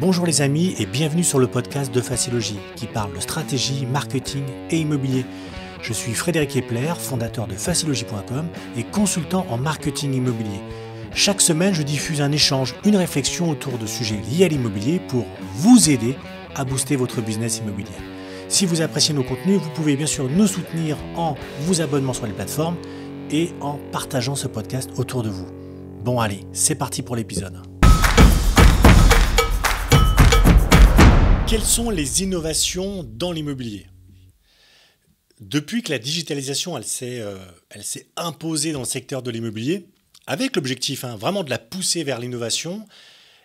Bonjour les amis et bienvenue sur le podcast de Facilogie qui parle de stratégie, marketing et immobilier. Je suis Frédéric Epler, fondateur de Facilogie.com et consultant en marketing immobilier. Chaque semaine, je diffuse un échange, une réflexion autour de sujets liés à l'immobilier pour vous aider à booster votre business immobilier. Si vous appréciez nos contenus, vous pouvez bien sûr nous soutenir en vous abonnant sur les plateformes et en partageant ce podcast autour de vous. Bon allez, c'est parti pour l'épisode. Quelles sont les innovations dans l'immobilier ? Depuis que la digitalisation elle s'est imposée dans le secteur de l'immobilier, avec l'objectif vraiment de la pousser vers l'innovation,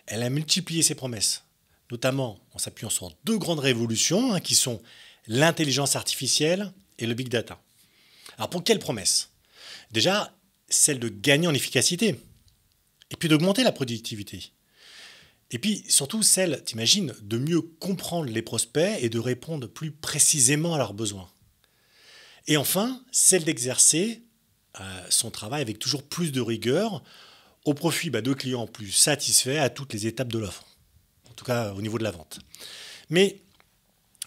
elle a multiplié ses promesses, notamment en s'appuyant sur deux grandes révolutions qui sont l'intelligence artificielle et le big data. Alors pour quelles promesses ? Déjà, celle de gagner en efficacité et puis d'augmenter la productivité. Et puis surtout celle, t'imagines, de mieux comprendre les prospects et de répondre plus précisément à leurs besoins. Et enfin, celle d'exercer son travail avec toujours plus de rigueur au profit de clients plus satisfaits à toutes les étapes de l'offre, en tout cas au niveau de la vente. Mais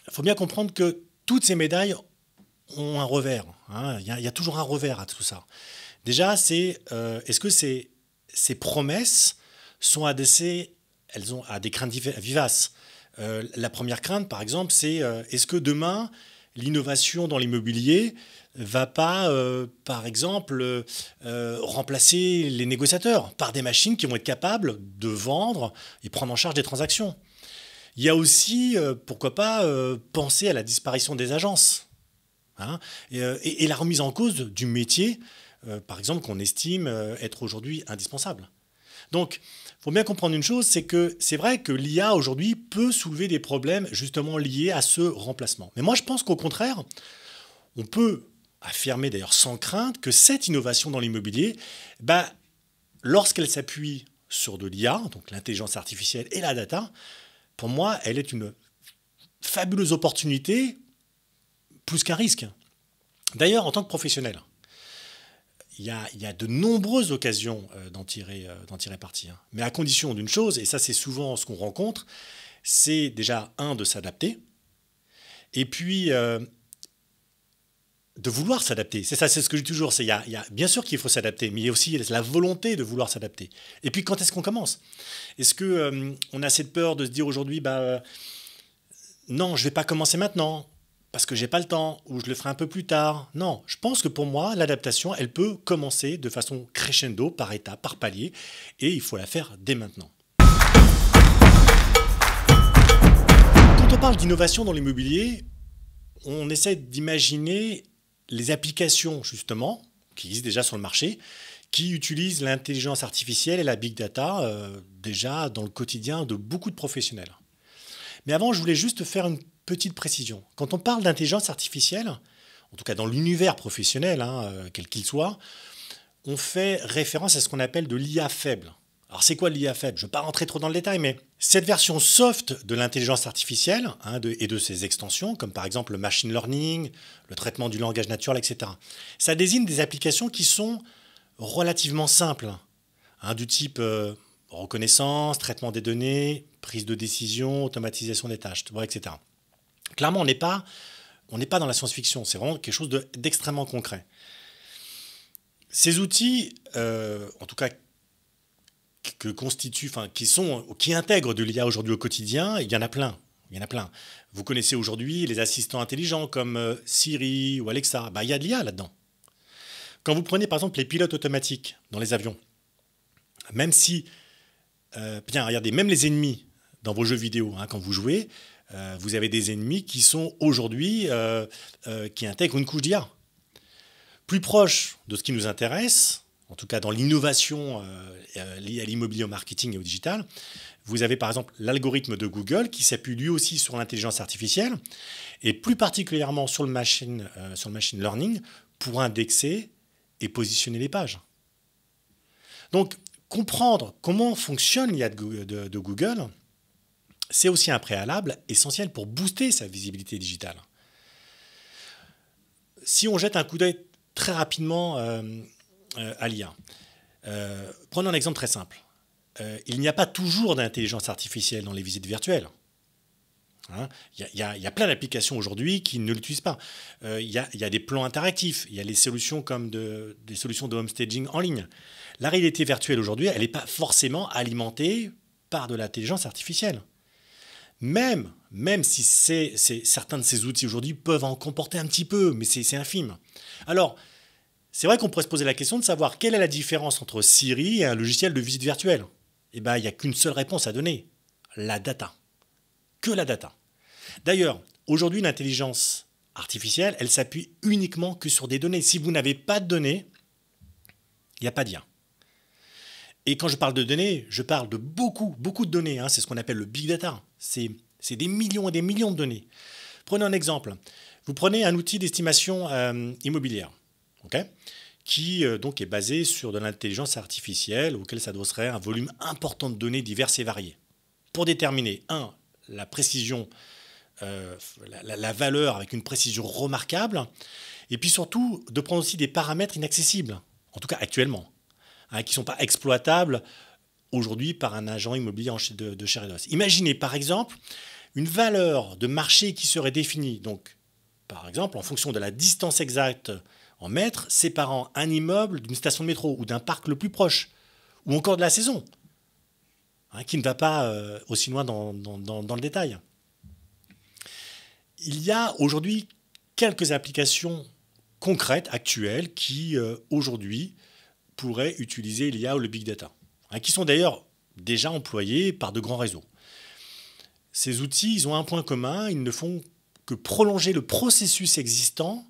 il faut bien comprendre que toutes ces médailles ont un revers. Il y a toujours un revers à tout ça. Déjà, est-ce que ces promesses sont adressées, elles ont à des craintes vivaces. La première crainte, par exemple, c'est est-ce que demain, l'innovation dans l'immobilier va pas, par exemple, remplacer les négociateurs par des machines qui vont être capables de vendre et prendre en charge des transactions. Il y a aussi, pourquoi pas, penser à la disparition des agences et la remise en cause du métier, par exemple, qu'on estime être aujourd'hui indispensable. Donc, il faut bien comprendre une chose, c'est que c'est vrai que l'IA aujourd'hui peut soulever des problèmes justement liés à ce remplacement. Mais moi, je pense qu'au contraire, on peut affirmer d'ailleurs sans crainte que cette innovation dans l'immobilier, lorsqu'elle s'appuie sur de l'IA, donc l'intelligence artificielle et la data, pour moi, elle est une fabuleuse opportunité plus qu'un risque. D'ailleurs, en tant que professionnel, il y a de nombreuses occasions d'en tirer parti. Mais à condition d'une chose, et ça c'est souvent ce qu'on rencontre, c'est déjà, de s'adapter, et puis de vouloir s'adapter. C'est ce que je dis toujours, bien sûr qu'il faut s'adapter, mais il y a aussi la volonté de vouloir s'adapter. Et puis quand est-ce qu'on commence ? Est-ce qu'on a cette peur de se dire aujourd'hui, non, je ne vais pas commencer maintenant parce que j'ai pas le temps, ou je le ferai un peu plus tard. Non, je pense que pour moi, l'adaptation, elle peut commencer de façon crescendo, par étapes, par palier, et il faut la faire dès maintenant. Quand on parle d'innovation dans l'immobilier, on essaie d'imaginer les applications, justement, qui existent déjà sur le marché, qui utilisent l'intelligence artificielle et la big data, déjà dans le quotidien de beaucoup de professionnels. Mais avant, je voulais juste faire une petite précision. Quand on parle d'intelligence artificielle, en tout cas dans l'univers professionnel, quel qu'il soit, on fait référence à ce qu'on appelle de l'IA faible. Alors c'est quoi l'IA faible ? Je ne vais pas rentrer trop dans le détail, mais cette version soft de l'intelligence artificielle et de ses extensions, comme par exemple le machine learning, le traitement du langage naturel, etc., ça désigne des applications qui sont relativement simples, du type reconnaissance, traitement des données, prise de décision, automatisation des tâches, etc. Clairement, on n'est pas dans la science-fiction, c'est vraiment quelque chose d'extrêmement concret. Ces outils, en tout cas, qui intègrent de l'IA aujourd'hui au quotidien, il y en a plein. Vous connaissez aujourd'hui les assistants intelligents comme Siri ou Alexa. Il y a de l'IA là-dedans. Quand vous prenez par exemple les pilotes automatiques dans les avions, même si, regardez, même les ennemis dans vos jeux vidéo, quand vous jouez, vous avez des ennemis qui sont aujourd'hui, qui intègrent une couche d'IA. Plus proche de ce qui nous intéresse, en tout cas dans l'innovation liée à l'immobilier, au marketing et au digital, vous avez par exemple l'algorithme de Google qui s'appuie lui aussi sur l'intelligence artificielle et plus particulièrement sur le machine learning pour indexer et positionner les pages. Donc, comprendre comment fonctionne l'IA de Google, c'est aussi un préalable essentiel pour booster sa visibilité digitale. Si on jette un coup d'œil très rapidement à l'IA, prenons un exemple très simple. il n'y a pas toujours d'intelligence artificielle dans les visites virtuelles. Hein, il y a plein d'applications aujourd'hui qui ne l'utilisent pas. Il y a des plans interactifs, il y a les solutions comme des solutions de home staging en ligne. La réalité virtuelle aujourd'hui, elle n'est pas forcément alimentée par de l'intelligence artificielle. Même si certains de ces outils aujourd'hui peuvent en comporter un petit peu, mais c'est infime. Alors, c'est vrai qu'on pourrait se poser la question de savoir quelle est la différence entre Siri et un logiciel de visite virtuelle. Eh bien, il n'y a qu'une seule réponse à donner, la data. Que la data. D'ailleurs, aujourd'hui, l'intelligence artificielle, elle s'appuie uniquement que sur des données. Si vous n'avez pas de données, il n'y a pas d'IA. Et quand je parle de données, je parle de beaucoup de données. Hein. C'est ce qu'on appelle le big data. C'est des millions et des millions de données. Prenez un exemple. Vous prenez un outil d'estimation immobilière, qui donc est basé sur de l'intelligence artificielle auquel s'adosserait un volume important de données diverses et variées. Pour déterminer, la précision, la valeur avec une précision remarquable, et puis surtout de prendre aussi des paramètres inaccessibles, en tout cas actuellement, qui ne sont pas exploitables aujourd'hui par un agent immobilier de chair et d'os. Imaginez par exemple une valeur de marché qui serait définie, donc par exemple en fonction de la distance exacte en mètres séparant un immeuble d'une station de métro ou d'un parc le plus proche, ou encore de la saison, qui ne va pas aussi loin dans le détail. Il y a aujourd'hui quelques applications concrètes, actuelles, qui aujourd'hui pourraient utiliser l'IA ou le big data, qui sont d'ailleurs déjà employés par de grands réseaux. Ces outils, ils ont un point commun, ils ne font que prolonger le processus existant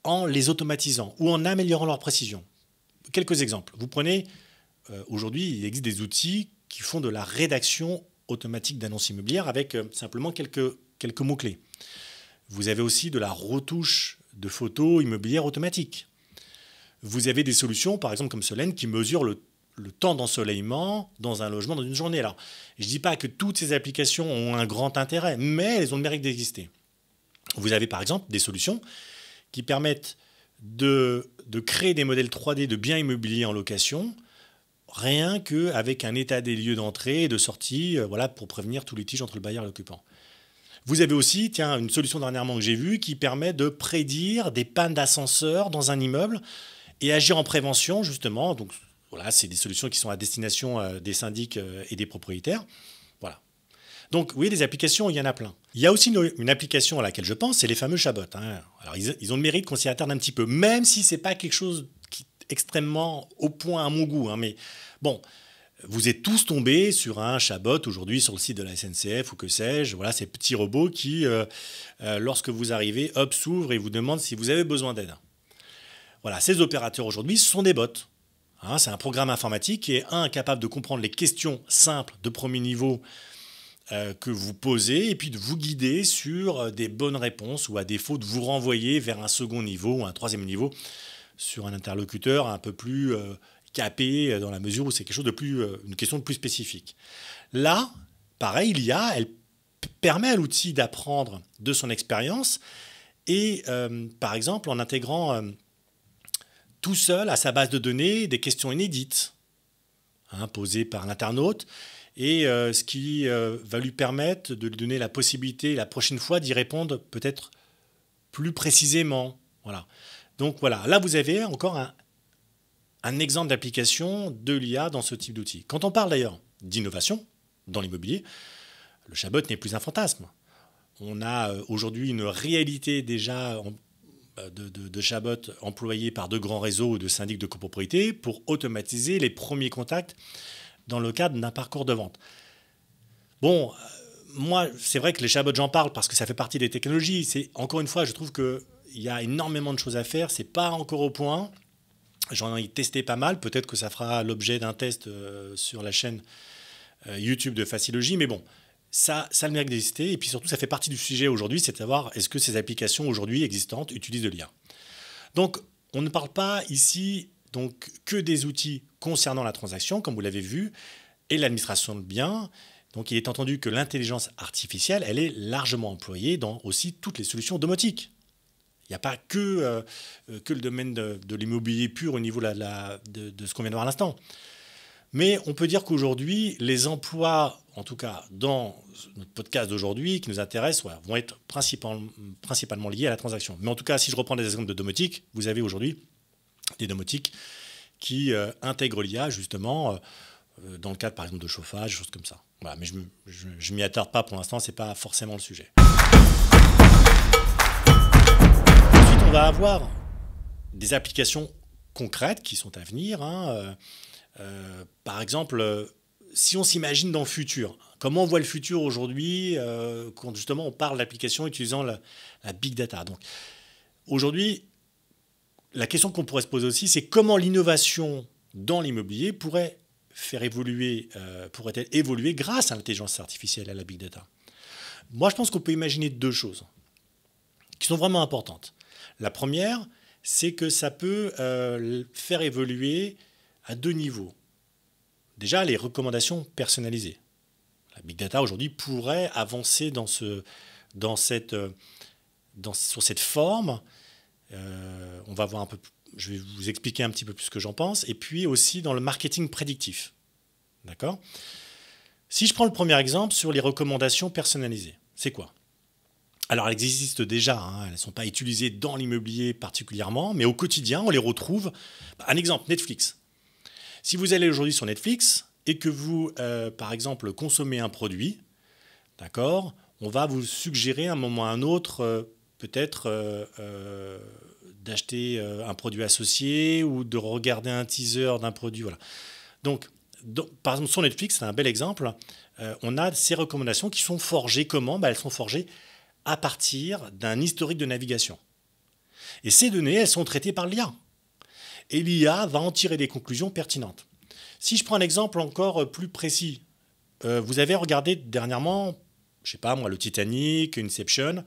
en les automatisant ou en améliorant leur précision. Quelques exemples. Vous prenez, aujourd'hui, il existe des outils qui font de la rédaction automatique d'annonces immobilières avec simplement quelques mots-clés. Vous avez aussi de la retouche de photos immobilières automatiques. Vous avez des solutions, par exemple comme Solène, qui mesurent le temps d'ensoleillement dans un logement dans une journée. Alors, je ne dis pas que toutes ces applications ont un grand intérêt, mais elles ont le mérite d'exister. Vous avez par exemple des solutions qui permettent de créer des modèles 3D de biens immobiliers en location, rien qu'avec un état des lieux d'entrée et de sortie, pour prévenir tout litige entre le bailleur et l'occupant. Vous avez aussi une solution dernièrement que j'ai vue qui permet de prédire des pannes d'ascenseur dans un immeuble et agir en prévention, justement. Donc, c'est des solutions qui sont à destination des syndics et des propriétaires. Voilà. Donc, oui, des applications, il y en a plein. Il y a aussi une application à laquelle je pense, c'est les fameux chabots. Alors, ils ont le mérite qu'on s'y attarde un petit peu, même si ce n'est pas quelque chose qui est extrêmement au point à mon goût. Mais bon, vous êtes tous tombés sur un chabot aujourd'hui sur le site de la SNCF ou que sais-je. Voilà, ces petits robots qui, lorsque vous arrivez, s'ouvrent et vous demandent si vous avez besoin d'aide. Voilà, ces opérateurs aujourd'hui, ce sont des bots. C'est un programme informatique qui est capable de comprendre les questions simples de premier niveau que vous posez et puis de vous guider sur des bonnes réponses ou à défaut de vous renvoyer vers un second niveau ou un troisième niveau sur un interlocuteur un peu plus capé dans la mesure où c'est quelque chose de plus, une question de plus spécifique. Là, pareil, l'IA, elle permet à l'outil d'apprendre de son expérience et par exemple en intégrant tout seul à sa base de données des questions inédites posées par l'internaute et ce qui va lui permettre de lui donner la possibilité la prochaine fois d'y répondre peut-être plus précisément. Voilà. Donc voilà, là vous avez encore un exemple d'application de l'IA dans ce type d'outil. Quand on parle d'ailleurs d'innovation dans l'immobilier, le chabot n'est plus un fantasme. On a aujourd'hui une réalité déjà de chatbots employés par de grands réseaux ou de syndics de copropriété pour automatiser les premiers contacts dans le cadre d'un parcours de vente. Bon, moi, c'est vrai que les chatbots, j'en parle parce que ça fait partie des technologies. Encore une fois, je trouve qu'il y a énormément de choses à faire. Ce n'est pas encore au point. J'en ai testé pas mal. Peut-être que ça fera l'objet d'un test sur la chaîne YouTube de Facilogy. Mais bon, ça a le mérite d'exister. Et puis surtout, ça fait partie du sujet aujourd'hui, c'est de savoir est-ce que ces applications aujourd'hui existantes utilisent de l'IA. Donc, on ne parle pas ici donc, que des outils concernant la transaction, comme vous l'avez vu, et l'administration de biens. Donc, il est entendu que l'intelligence artificielle, elle est largement employée dans aussi toutes les solutions domotiques. Il n'y a pas que le domaine de l'immobilier pur au niveau de ce qu'on vient de voir à l'instant. Mais on peut dire qu'aujourd'hui, les emplois, en tout cas dans notre podcast d'aujourd'hui, qui nous intéresse, vont être principalement liés à la transaction. Mais en tout cas, si je reprends des exemples de domotique, vous avez aujourd'hui des domotiques qui intègrent l'IA justement dans le cadre par exemple de chauffage, des choses comme ça. Voilà, mais je ne m'y attarde pas pour l'instant, ce n'est pas forcément le sujet. Ensuite, on va avoir des applications concrètes qui sont à venir. Par exemple, si on s'imagine dans le futur, comment on voit le futur aujourd'hui quand justement on parle d'applications utilisant la big data. Donc aujourd'hui, la question qu'on pourrait se poser aussi, c'est comment l'innovation dans l'immobilier pourrait évoluer grâce à l'intelligence artificielle et à la big data. Moi, je pense qu'on peut imaginer deux choses qui sont vraiment importantes. La première, c'est que ça peut faire évoluer à deux niveaux. Déjà, les recommandations personnalisées. La big data aujourd'hui pourrait avancer sur cette forme. On va voir un peu. Je vais vous expliquer un petit peu plus ce que j'en pense. Et puis aussi dans le marketing prédictif. D'accord ? Si je prends le premier exemple sur les recommandations personnalisées, c'est quoi ? Alors, elles existent déjà, elles ne sont pas utilisées dans l'immobilier particulièrement, mais au quotidien, on les retrouve. Un exemple, Netflix. Si vous allez aujourd'hui sur Netflix et que vous, par exemple, consommez un produit, d'accord, on va vous suggérer à un moment ou à un autre, peut-être d'acheter un produit associé ou de regarder un teaser d'un produit. Voilà. Donc, par exemple, sur Netflix, c'est un bel exemple, on a ces recommandations qui sont forgées. Comment ? Elles sont forgées à partir d'un historique de navigation. Et ces données, elles sont traitées par l'IA. Et l'IA va en tirer des conclusions pertinentes. Si je prends un exemple encore plus précis, vous avez regardé dernièrement, je ne sais pas moi, le Titanic, Inception,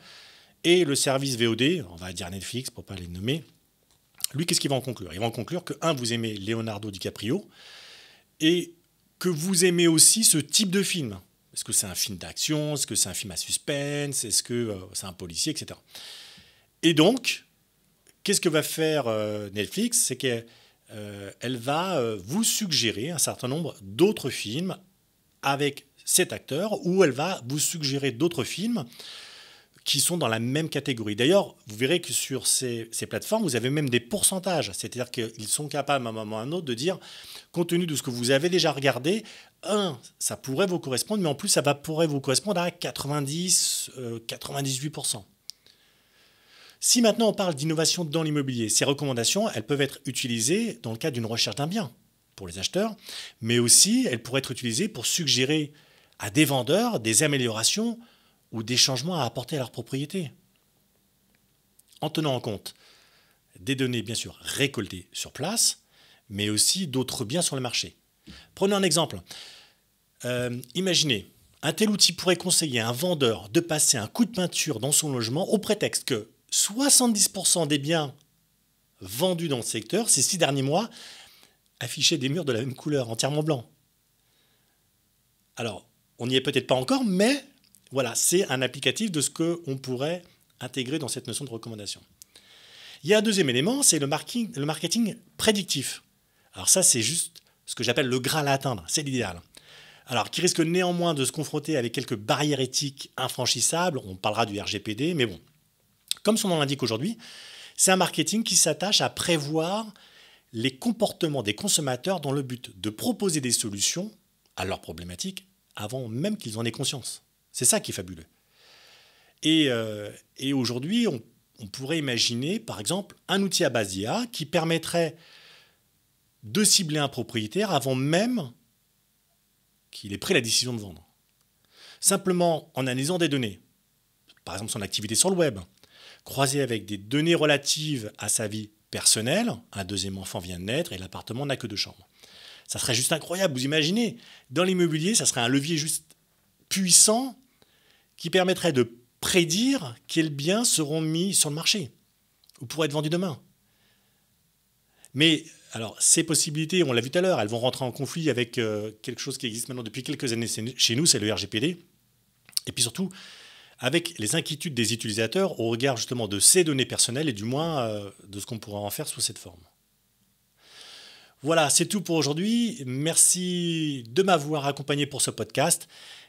et le service VOD, on va dire Netflix pour ne pas les nommer, lui, qu'est-ce qu'il va en conclure ? Il va en conclure que, vous aimez Leonardo DiCaprio, et que vous aimez aussi ce type de film. Est-ce que c'est un film d'action ? Est-ce que c'est un film à suspense ? Est-ce que c'est un policier, etc. Et donc, qu'est-ce que va faire Netflix ? C'est qu'elle va vous suggérer un certain nombre d'autres films avec cet acteur, ou elle va vous suggérer d'autres films qui sont dans la même catégorie. D'ailleurs, vous verrez que sur ces plateformes, vous avez même des pourcentages. C'est-à-dire qu'ils sont capables, à un moment ou à un autre, de dire, compte tenu de ce que vous avez déjà regardé, ça pourrait vous correspondre, mais en plus, ça pourrait vous correspondre à 90, 98%. Si maintenant on parle d'innovation dans l'immobilier, ces recommandations, elles peuvent être utilisées dans le cadre d'une recherche d'un bien pour les acheteurs, mais aussi elles pourraient être utilisées pour suggérer à des vendeurs des améliorations ou des changements à apporter à leur propriété. En tenant en compte des données bien sûr récoltées sur place, mais aussi d'autres biens sur le marché. Prenons un exemple. Imaginez, un tel outil pourrait conseiller à un vendeur de passer un coup de peinture dans son logement au prétexte que 70% des biens vendus dans le secteur ces 6 derniers mois affichaient des murs de la même couleur, entièrement blancs. Alors, on n'y est peut-être pas encore, mais voilà, c'est un applicatif de ce qu'on pourrait intégrer dans cette notion de recommandation. Il y a un deuxième élément, c'est le marketing prédictif. Alors ça, c'est juste ce que j'appelle le Graal à atteindre, c'est l'idéal. Alors, qui risque néanmoins de se confronter avec quelques barrières éthiques infranchissables, on parlera du RGPD, mais bon, comme son nom l'indique aujourd'hui, c'est un marketing qui s'attache à prévoir les comportements des consommateurs dans le but de proposer des solutions à leurs problématiques avant même qu'ils en aient conscience. C'est ça qui est fabuleux. Et aujourd'hui, on pourrait imaginer, par exemple, un outil à base d'IA qui permettrait de cibler un propriétaire avant même qu'il ait pris la décision de vendre. Simplement en analysant des données, par exemple son activité sur le web, croisée avec des données relatives à sa vie personnelle, un deuxième enfant vient de naître et l'appartement n'a que 2 chambres. Ça serait juste incroyable, vous imaginez. Dans l'immobilier, ça serait un levier juste puissant qui permettrait de prédire quels biens seront mis sur le marché ou pourraient être vendus demain. Mais alors, ces possibilités, on l'a vu tout à l'heure, elles vont rentrer en conflit avec quelque chose qui existe maintenant depuis quelques années chez nous, c'est le RGPD. Et puis surtout, avec les inquiétudes des utilisateurs au regard justement de ces données personnelles et du moins de ce qu'on pourra en faire sous cette forme. Voilà, c'est tout pour aujourd'hui. Merci de m'avoir accompagné pour ce podcast.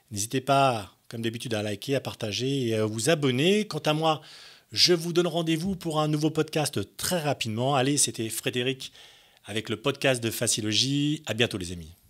N'hésitez pas, comme d'habitude, à liker, à partager et à vous abonner. Quant à moi, je vous donne rendez-vous pour un nouveau podcast très rapidement. Allez, c'était Frédéric avec le podcast de Facilogie. À bientôt les amis.